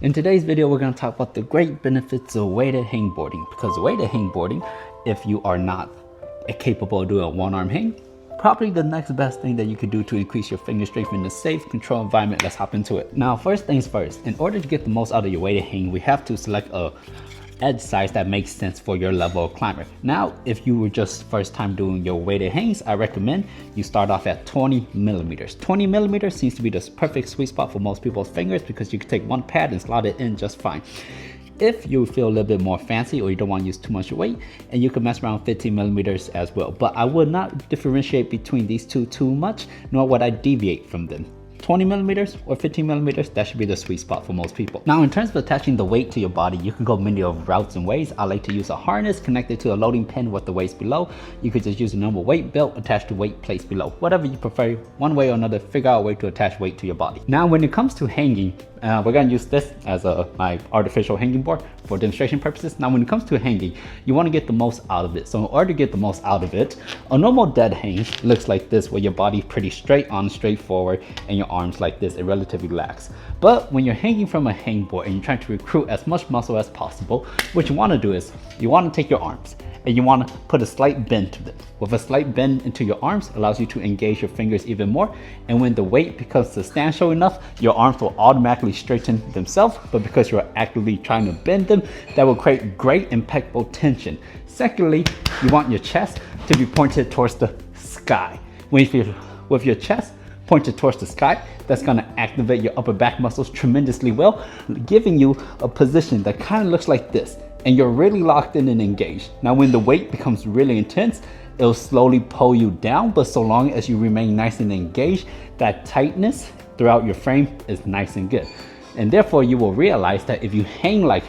In today's video, we're going to talk about the great benefits of weighted hangboarding, because weighted hangboarding, if you are not capable of doing a one-arm hang, probably the next best thing that you could do to increase your finger strength in a safe, controlled environment. Let's hop into it. Now, first things first, in order to get the most out of your weighted hang, we have to select a edge size that makes sense for your level of climber. Now, if you were just first time doing your weighted hangs, I recommend you start off at 20 millimeters. 20 millimeters seems to be the perfect sweet spot for most people's fingers because you can take one pad and slot it in just fine. If you feel a little bit more fancy or you don't want to use too much weight, and you can mess around 15 millimeters as well. But I would not differentiate between these two too much, nor would I deviate from them. 20 millimeters or 15 millimeters, that should be the sweet spot for most people. Now, in terms of attaching the weight to your body, you can go many of routes and ways. I like to use a harness connected to a loading pin with the weights below. You could just use a normal weight belt attached to weight plates below. Whatever you prefer, one way or another, figure out a way to attach weight to your body. Now, when it comes to hanging, we're gonna use this as my artificial hanging board for demonstration purposes. Now, when it comes to hanging, you wanna get the most out of it. So in order to get the most out of it, a normal dead hang looks like this, where your body's pretty straight on, straight forward, and your arms like this, and relatively lax. But when you're hanging from a hangboard and you're trying to recruit as much muscle as possible, what you wanna do is, you wanna take your arms, and you want to put a slight bend to them. With a slight bend into your arms allows you to engage your fingers even more, and when the weight becomes substantial enough, your arms will automatically straighten themselves, but because you're actively trying to bend them, that will create great impeccable tension. Secondly, you want your chest to be pointed towards the sky. With your chest pointed towards the sky, that's going to activate your upper back muscles tremendously well, giving you a position that kind of looks like this. And you're really locked in and engaged. Now, when the weight becomes really intense, it'll slowly pull you down, but so long as you remain nice and engaged, that tightness throughout your frame is nice and good. And therefore, you will realize that if you hang like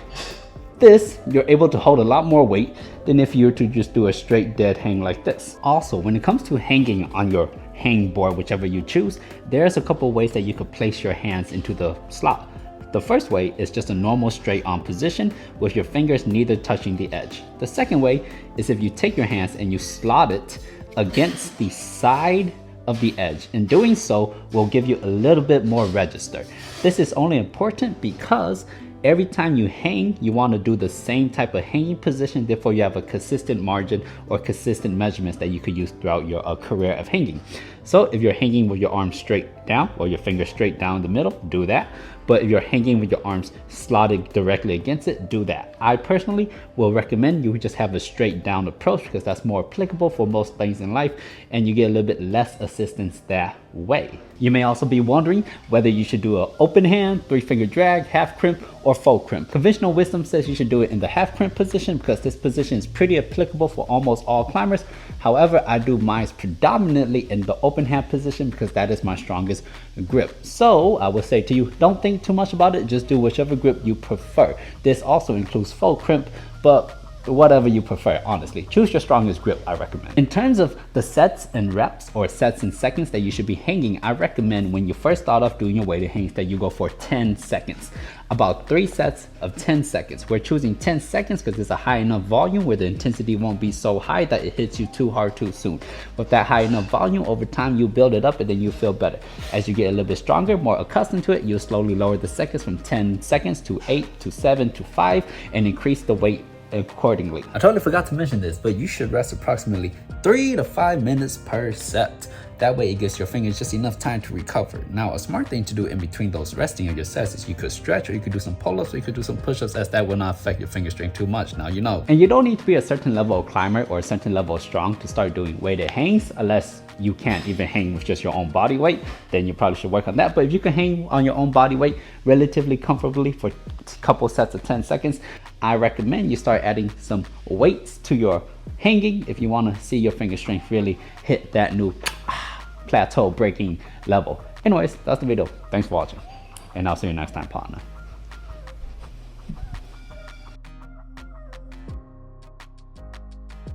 this, you're able to hold a lot more weight than if you were to just do a straight dead hang like this. Also, when it comes to hanging on your hang board, whichever you choose, there's a couple ways that you could place your hands into the slot. The first way is just a normal straight on position with your fingers neither touching the edge. The second way is if you take your hands and you slot it against the side of the edge. And doing so will give you a little bit more register. This is only important because every time you hang, you want to do the same type of hanging position. Therefore, you have a consistent margin or consistent measurements that you could use throughout your career of hanging. So if you're hanging with your arms straight down or your fingers straight down the middle, do that. But if you're hanging with your arms slotted directly against it, do that. I personally will recommend you just have a straight down approach because that's more applicable for most things in life, and you get a little bit less assistance that way. You may also be wondering whether you should do an open hand, 3-finger drag, half crimp, or full crimp. Conventional wisdom says you should do it in the half crimp position because this position is pretty applicable for almost all climbers. However, I do mine predominantly in the open hand position because that is my strongest grip. So I would say to you, don't think too much about it, just do whichever grip you prefer. This also includes full crimp, but whatever you prefer, honestly. Choose your strongest grip, I recommend. In terms of the sets and reps or sets and seconds that you should be hanging, I recommend when you first start off doing your weighted hangs that you go for 10 seconds. About 3 sets of 10 seconds. We're choosing 10 seconds because it's a high enough volume where the intensity won't be so high that it hits you too hard too soon. With that high enough volume, over time you build it up and then you feel better. As you get a little bit stronger, more accustomed to it, you'll slowly lower the seconds from 10 seconds to 8 to 7 to 5 and increase the weight accordingly. I totally forgot to mention this, but you should rest approximately 3 to 5 minutes per set. That way it gives your fingers just enough time to recover. Now, a smart thing to do in between those resting of your sets is you could stretch, or you could do some pull-ups, or you could do some push-ups, as that will not affect your finger strength too much. Now you know. And you don't need to be a certain level of climber or a certain level of strong to start doing weighted hangs, unless you can't even hang with just your own body weight. Then you probably should work on that. But if you can hang on your own body weight relatively comfortably for a couple sets of 10 seconds, I recommend you start adding some weights to your hanging if you want to see your finger strength really hit that new plateau breaking level. Anyways, that's the video. Thanks for watching, and I'll see you next time, partner.